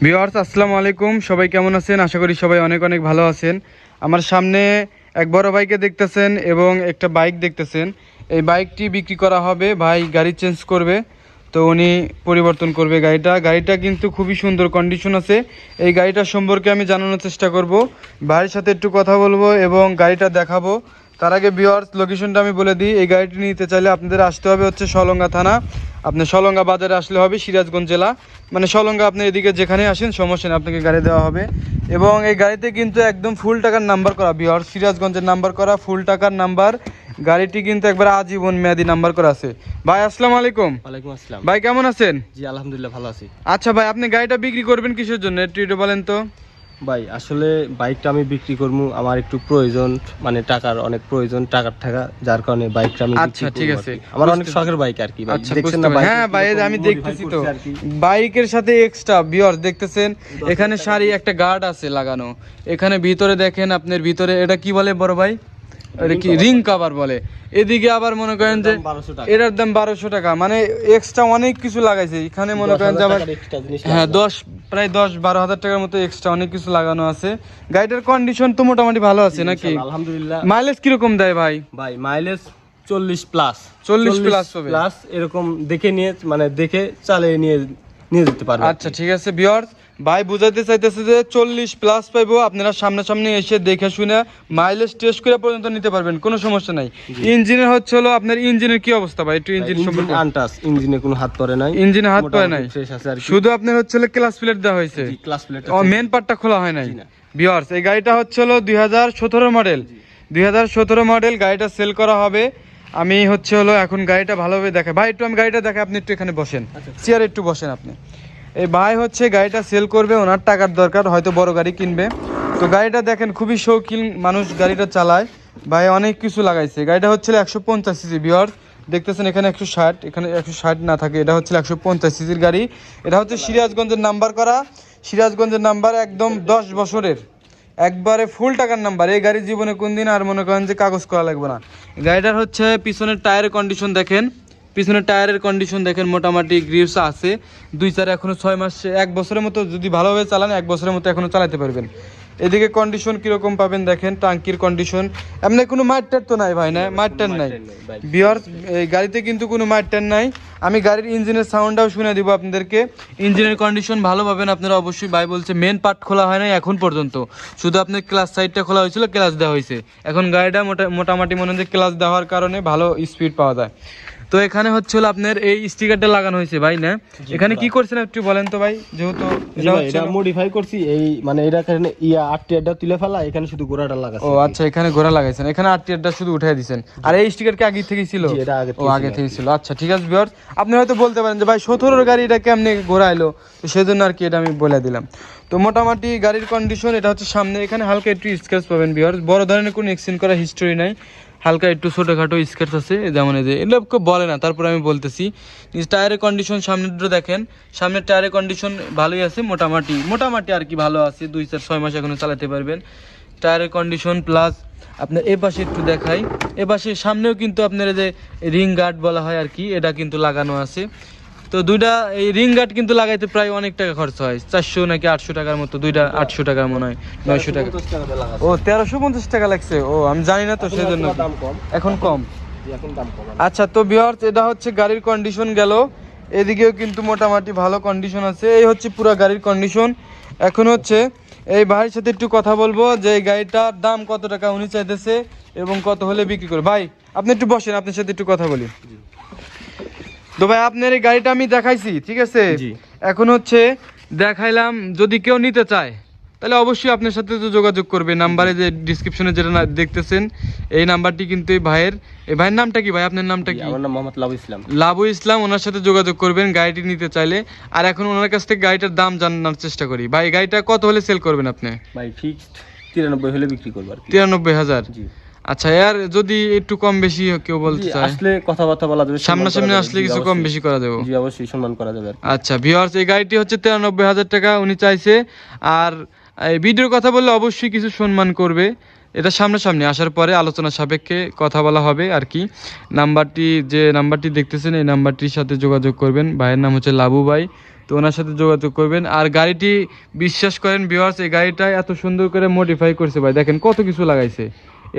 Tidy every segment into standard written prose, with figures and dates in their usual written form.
Viewers আসসালামু আলাইকুম, সবাই কেমন আছেন? আশা করি সবাই অনেক অনেক ভালো আছেন। আমার সামনে এক বড় ভাইকে দেখতেছেন এবং একটা বাইক দেখতেছেন। এই বাইকটি বিক্রি করা হবে, ভাই গাড়ি চেঞ্জ করবে, তো উনি পরিবর্তন করবে গাড়িটা কিন্তু খুবই সুন্দর কন্ডিশন আছে। এই গাড়িটা সম্পর্কে আমি জানানোর চেষ্টা করব, ভাইয়ের সাথে একটু কথা বলবো এবং গাড়িটা দেখাবো। তার আগে ভিউয়ার্স লোকেশনটা আমি বলে দিই, এই গাড়িটি নিতে চাইলে আপনাদের আসতে হবে হচ্ছে সলঙ্গা থানা। আপনি সলঙ্গা বাজারে আসলে হবে, সিরাজগঞ্জ জেলা, মানে সলঙ্গা। আপনি এদিকে যেখানে আসেন সমস্যা নেই, আপনাকে গাড়ি দেওয়া হবে। এবং এই গাড়িতে কিন্তু একদম ফুল টাকার নাম্বার করা ভিউয়ার্স, সিরাজগঞ্জের নাম্বার করা, ফুল টাকার নাম্বার। গাড়িটি কিন্তু একবার আজীবন মেয়াদি নাম্বার করা আছে। ভাই আসসালামু আলাইকুম। ওয়ালাইকুম আসসালাম। ভাই কেমন আছেন? জি আলহামদুলিল্লাহ ভালো আছি। আচ্ছা ভাই, আপনি গাড়িটা বিক্রি করবেন কিসের জন্য একটু বলেন তো। ভাই আসলে বাইকটা আমি বিক্রি করবো, আমার একটু প্রয়োজন, মানে টাকার অনেক প্রয়োজন, টাকা, যার কারণে বাইকটা আমি আচ্ছা ঠিক আছে, আমার অনেক শখের বাইক আর কি। আচ্ছা দেখছেন না? হ্যাঁ ভাই আমি দেখতেছি তো বাইকের সাথে এক্সট্রা ভিউয়ার্স দেখতেছেন, এখানে সারি একটা গার্ড আছে লাগানো। এখানে ভিতরে দেখেন, আপনার ভিতরে এটা কি বলে বড় ভাই, এটা কি রিং কভার বলে। এদিকে আবার মনে করেন যে এটার দাম 1200 টাকা, মানে এক্সট্রা অনেক কিছু লাগাইছে এখানে। মনে করেন যে আবার হ্যাঁ প্রায় 10-12 হাজার টাকার মতো এক্সট্রা অনেক কিছু লাগানো আছে। গাড়িটার কন্ডিশন তো মোটামুটি ভালো আছে নাকি? আলহামদুলিল্লাহ। মাইলেজ কিরকম দেয় ভাই? ভাই মাইলেজ 40 প্লাস হবে প্লাস এরকম দেখে নিয়ে, মানে দেখে চালিয়ে নিয়ে যেতে পারবে। আচ্ছা ঠিক আছে ভিউয়ার্স, ভাই বুঝাইতে চাইতেছে যে 40 প্লাস পাইবো। আপনারা সামনাসামনি এসে দেখে শুনে মাইলেজ টেস্ট করে পর্যন্ত নিতে পারবেন, কোনো সমস্যা নাই। ইঞ্জিনের হচ্ছে হলো, আপনার ইঞ্জিনের কি অবস্থা ভাই? একটু ইঞ্জিন সম্পর্কে। আনটাস, ইঞ্জিনে কোনো হাত পড়ে নাই, ইঞ্জিনে হাত পড়ে নাই, ফ্রেশ আছে আর কি। শুধু আপনার হচ্ছে হলো ক্লাস প্লেট দেওয়া হয়েছে, ক্লাস প্লেট ও মেন পার্টটা খোলা হয় নাই। ভিউয়ার্স এই গাড়িটা হচ্ছে হলো 2017 মডেল, 2017 মডেল গাড়িটা সেল করা হবে। আমি হচ্ছে হলো এখন গাড়িটা ভালোভাবে দেখে ভাই, একটু আমি গাড়িটা দেখে, আপনি একটু এখানে বসেন, চেয়ারে একটু বসেন আপনি। এই ভাই হচ্ছে গাড়িটা সেল করবে, ওনার টাকার দরকার, হয়তো বড় গাড়ি কিনবে। তো গাড়িটা দেখেন খুবই শৌখিন মানুষ গাড়িটা চালায়, ভাই অনেক কিছু লাগাইছে। গাড়িটা হচ্ছে 150 সিসি ভিউয়ার্স, দেখতেছেন এখানে 160, এখানে 160 না থাকে, এটা হচ্ছে 150 সিসির গাড়ি। এটা হচ্ছে সিরাজগঞ্জের নাম্বার করা, সিরাজগঞ্জের নাম্বার একদম 10 বছরের, একবারে ফুল টাকার নাম্বার। এই গাড়ি জীবনে কোনদিন আর মনে করেন যে কাগজ করা লাগবে না। গাড়িটার হচ্ছে পিছনের টায়ারের কন্ডিশন দেখেন, পিছনের টায়ারের কন্ডিশন দেখেন, মোটামুটি গ্রিপস আছে 2-4, এখনো 6 মাস 1 বছরের মতো যদি ভালোভাবে চালান 1 বছরের মতো এখনো চালাতে পারবেন। এদিকে কন্ডিশন কিরকম পাবেন দেখেন, টাঙ্কির কন্ডিশন এমনি কোনো মাইটার তো নাই ভাই, না মাইটার নাই ভিউয়ার্স, এই গাড়িতে কিন্তু কোনো মাইটার নাই। আমি গাড়ির ইঞ্জিনের সাউন্ডটাও শুনে দিব আপনাদেরকে। ইঞ্জিনের কন্ডিশন ভালো পাবেন আপনারা অবশ্যই। ভাই বলছে মেন পার্ট খোলা হয় নাই এখন পর্যন্ত, শুধু আপনার ক্লাস সাইডটা খোলা হয়েছিল, ক্লাস দেওয়া হয়েছে। এখন গাড়িটা মোটামুটি মনে হয় ক্লাস দেওয়ার কারণে ভালো স্পিড পাওয়া যায়। তো এখানে হচ্ছে হলো আপনার এই স্টিকারটা লাগানো হয়েছে ভাই, না এখানে কি করছেন একটু বলেন তো ভাই, যেহেতু এটা মডিফাই করছি, এই মানে এটা এখানে আরটিআরটা তুলে ফেলা, এখানে শুধু গোড়াটা লাগাছে। ও আচ্ছা, এখানে ঘোড়া লাগাইছেন, এখানে আরটিআরটা শুধু উঠাই দিয়েছেন। আর এই স্টিকার কি আগে থেকে ছিল? ও আগে থেকে ছিল। আচ্ছা ঠিক আছে ভিউয়ার্স, আপনি হয়তো বলতে পারেন যে ভাই 17 গাড়ি এটা কেমনে ঘোরাইলো, তো সেজন্য আর কি এটা আমি বলে দিলাম। তো মোটামুটি গাড়ির কন্ডিশন এটা হচ্ছে সামনে, এখানে হালকা একটু স্ক্র্যাচ পাবেন ভিউয়ার্স, বড় ধরনের কোনো এক্সিডেন্ট করা হিস্টোরি নাই, হালকা একটু ছোটোখাটো স্ক্র্যাচ আছে, যেমন এই যে এগুলো বলে না, তারপর আমি বলতেছি। টায়ারের কন্ডিশন সামনেরটা দেখেন, সামনের টায়ারের কন্ডিশন ভালোই আছে, মোটামুটি আর কি ভালো আছে, 2-4-6 মাস এখনো চালাতে পারবেন। টায়ারের কন্ডিশন প্লাস আপনার এ পাশে একটু দেখাই, এ পাশে সামনেও কিন্তু আপনার যে রিং গার্ড বলা হয় আর কি, এটা কিন্তু লাগানো আছে। তো দুইটা এই রিং গার্ড কিন্তু লাগাইতে প্রায় অনেক টাকা খরচ হয়, 400 নাকি 800 টাকার মতো, দুইটা 800 টাকার মনে হয়, 900 টাকা। ও 1350 টাকা লাগছে, ও আমি জানি না তো সেজন্য এখন কম। আচ্ছা তো ভিউয়ার্স এটা হচ্ছে গাড়ির কন্ডিশন গেল, এদিকেও কিন্তু মোটামুটি ভালো কন্ডিশন আছে। এই হচ্ছে পুরো গাড়ির কন্ডিশন। এখন হচ্ছে এই ভাইয়ের সাথে একটু কথা বলবো যে এই গাড়িটার দাম কত টাকা উনি চাইতেছে এবং কত হলে বিক্রি করবে। ভাই আপনি একটু বসেন, আপনার সাথে একটু কথা বলি। তো ভাই আপনার এই গাড়িটা আমি দেখাইছি, ঠিক আছে, এখন হচ্ছে দেখাইলাম, যদি কেউ নিতে চায় তাহলে অবশ্যই আপনার সাথে তো যোগাযোগ করবে। নাম্বারে যে ডিসক্রিপশনে যেটা দেখতেছেন এই নাম্বারটি কিন্তু এই ভাইয়ের নামটা কি ভাই, আপনার নামটা কি? আমার নাম মোহাম্মদ লাবু ইসলাম। লাবু ইসলাম, ওনার সাথে যোগাযোগ করবেন গাড়িটি নিতে চাইলে। আর এখন ওনার কাছ থেকে গাড়িটার দাম জানার চেষ্টা করি। ভাই গাড়িটা কত হলে সেল করবেন আপনি? ভাই ফিক্সড 93 হলে বিক্রি করব আর কি। 93,000? জি। আচ্ছা আর যদি একটু কম বেশি কেউ বলতে চায়, আসলে কথাবার্তা বলা যাবে, সামনাসামনি আসলে কিছু কম বেশি করা যাবে। জি অবশ্যই সম্মান করা যাবে। আচ্ছা ভিউয়ার্স এই গাড়িটি হচ্ছে 93,000 টাকা উনি চাইছে। আর এই ভিডিওর কথা বললে অবশ্যই কিছু সম্মান করবে, এটা সামনাসামনি আসার পরে আলোচনা সাপেক্ষে কথা বলা হবে আর কি। যে নাম্বারটি দেখতেছেন এই নাম্বারটির সাথে যোগাযোগ করবেন। ভাইয়ের নাম হচ্ছে লাবু ভাই, তো ওনার সাথে যোগাযোগ করবেন। আর গাড়িটি বিশ্বাস করেন ভিউয়ার্স, এই গাড়িটা এত সুন্দর করে মডিফাই করছে ভাই, দেখেন কত কিছু লাগাইছে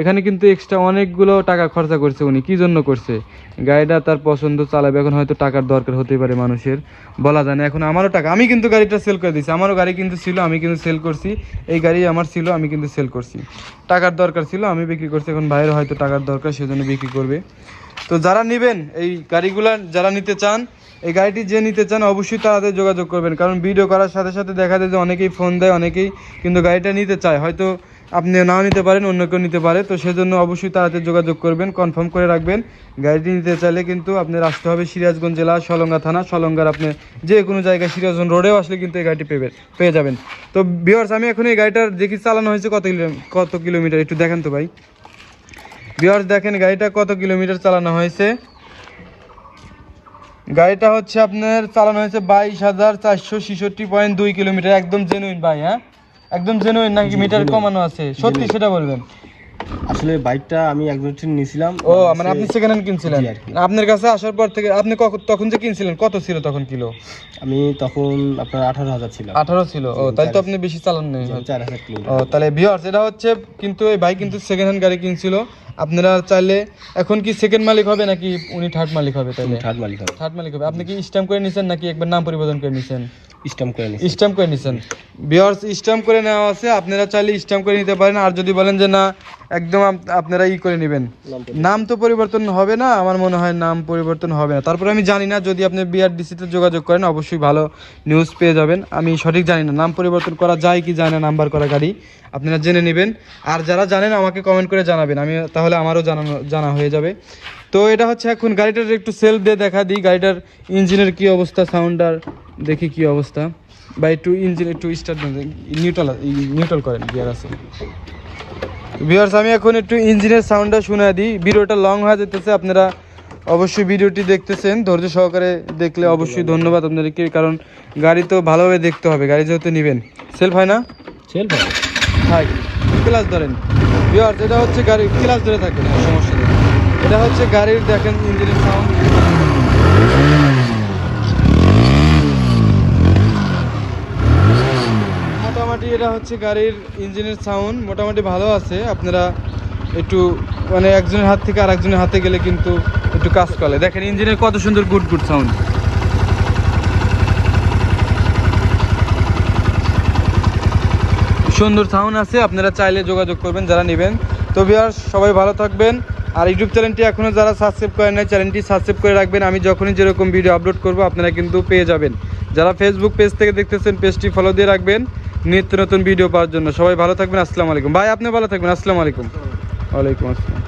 এখানে, কিন্তু এক্সট্রা অনেকগুলো টাকা খরচা করছে উনি। কি জন্য করছে? গাড়িটা তার পছন্দ, চালাবে। এখন হয়তো টাকার দরকার হতে পারে মানুষের, বলা যায় না। এখন আমারও টাকা, আমি কিন্তু গাড়িটা সেল করে দিয়েছি। আমারও গাড়ি কিন্তু ছিল, আমি কিন্তু সেল করছি। এই গাড়ি আমার ছিল, আমি কিন্তু সেল করছি। টাকার দরকার ছিল, আমি বিক্রি করছি। এখন ভাইয়ের হয়তো টাকার দরকার, সেজন্য বিক্রি করবে। তো যারা নেবেন এই গাড়িগুলা, যারা নিতে চান, এই গাড়িটি যে নিতে চান অবশ্যই তাদের যোগাযোগ করবেন। কারণ ভিডিও করার সাথে সাথে দেখা যায় যে অনেকেই ফোন দেয়, অনেকেই কিন্তু গাড়িটা নিতে চায়। হয়তো আপনি নাও নিতে পারেন, অন্য কেউ নিতে পারে। তো সেজন্য অবশ্যই তাদের যোগাযোগ করবেন, কনফার্ম করে রাখবেন। গাড়িটি নিতে চাইলে কিন্তু আপনার আসতে হবে সিরাজগঞ্জ জেলা, সলঙ্গা থানা। সলঙ্গার আপনি যে কোনো জায়গায় সিরাজগঞ্জ রোডেও আসলে কিন্তু এই গাড়িটি পেয়ে যাবেন। তো ভিউয়ার্স, আমি এখন এই গাড়িটার দেখি চালানো হয়েছে কত কিলোমিটার, একটু দেখেন তো ভাই। ভিউয়ার্স দেখেন গাড়িটা কত কিলোমিটার চালানো হয়েছে। গাড়িটা হচ্ছে আপনার চালানো হয়েছে 22,466.2 কিলোমিটার। একদম জেনুইন ভাই? হ্যাঁ, একদম জেনুইন নাকি মিটার কমানো আছে? সত্যি সেটা বলবেন। আসলে বাইকটা আমি একজন নিয়েছিলাম। ও মানে আপনি সেকেন্ড হ্যান্ড কিনছিলেন? আপনার কাছে আসার পর থেকে আপনি তখন যে কিনছিলেন কত ছিল তখন কিলো? আমি তখন আপনার 18,000 ছিল। 18 ছিল? ও তাই তো আপনি বেশি চালান নাই। 4,000 কিলো। ও তাহলে ভিউয়ার্স, এটা হচ্ছে কিন্তু এই ভাই কিন্তু সেকেন্ড হ্যান্ড গাড়ি কিনছিল। আপনারা চাইলে এখন কি সেকেন্ড মালিক হবে নাকি উনি থার্ড মালিক হবে? তাইলে থার্ড মালিক হবে। থার্ড মালিক হবে। আপনি কি স্ট্যাম্প করে নিছেন নাকি একবার নাম পরিবর্তন করে নিছেন? স্ট্যাম্প করে নিছেন। স্ট্যাম্প করে নিছেন। ভিউয়ার্স, স্ট্যাম্প করে নেওয়া আছে, আপনারা চাইলে স্ট্যাম্প করে নিতে পারেন। আর যদি বলেন যে না একদম আপনারা করে নেবেন, নাম তো পরিবর্তন হবে না, আমার মনে হয় নাম পরিবর্তন হবে না। তারপরে আমি জানি না, যদি আপনি বিআরডিসিতে যোগাযোগ করেন অবশ্যই ভালো নিউজ পেয়ে যাবেন। আমি সঠিক জানি না নাম পরিবর্তন করা যায় কি যায় না, নাম্বার করা গাড়ি আপনারা জেনে নেবেন। আর যারা জানেন আমাকে কমেন্ট করে জানাবেন, তাহলে আমারও জানা হয়ে যাবে। তো এটা হচ্ছে এখন গাড়িটার একটু সেলফ দিয়ে দেখা দিই, গাড়িটার ইঞ্জিনের কি অবস্থা, সাউন্ডার দেখি কি অবস্থা। বা একটু ইঞ্জিন একটু স্টার্ট নিউট্রাল করেন, গিয়ার আছে। ভিউয়ার্স, আমি এখন একটু ইঞ্জিনের সাউন্ডটা শুনে দিই। ভিডিওটা লং হয়ে যেতেছে, আপনারা অবশ্যই ভিডিওটি দেখতেছেন ধৈর্য সহকারে দেখলে অবশ্যই ধন্যবাদ আপনাদেরকে। কারণ গাড়ি তো ভালোভাবে দেখতে হবে, গাড়ি যেহেতু নেবেন। সেলফ হয় না? সেলফ হয়। হ্যাঁ, ক্লাস ধরেন। ভিউয়ার্স, এটা হচ্ছে গাড়ি ক্লাস ধরে থাকে না, সমস্যা নেই। এটা হচ্ছে গাড়ির দেখেন ইঞ্জিনের সাউন্ড। মোটামুটি এটা হচ্ছে গাড়ির ইঞ্জিনের সাউন্ড, মোটামুটি ভালো আছে। আপনারা একটু মানে একজনের হাত থেকে আর একজনের হাতে গেলে কিন্তু একটু কাজ করে। দেখেন ইঞ্জিনের কত সুন্দর গুড সাউন্ড। সুন্দর সাউন্ড আছে, আপনারা চাইলে যোগাযোগ করবেন যারা নেবেন। তো ভিউয়ার্স, সবাই ভালো থাকবেন। আর ইউটিউব চ্যানেলটি এখনও যারা সাবস্ক্রাইব করেন নাই, চ্যানেলটি সাবস্ক্রাইব করে রাখবেন। আমি যখনই যেরকম ভিডিও আপলোড করব আপনারা কিন্তু পেয়ে যাবেন। যারা ফেসবুক পেজ থেকে দেখতেছেন পেজটি ফলো দিয়ে রাখবেন নিত্য নতুন ভিডিও পাওয়ার জন্য। সবাই ভালো থাকবেন। আসসালামু আলাইকুম। ভাই আপনি ভালো থাকবেন। আসসালামু আলাইকুম। ওয়ালাইকুম আসসালাম।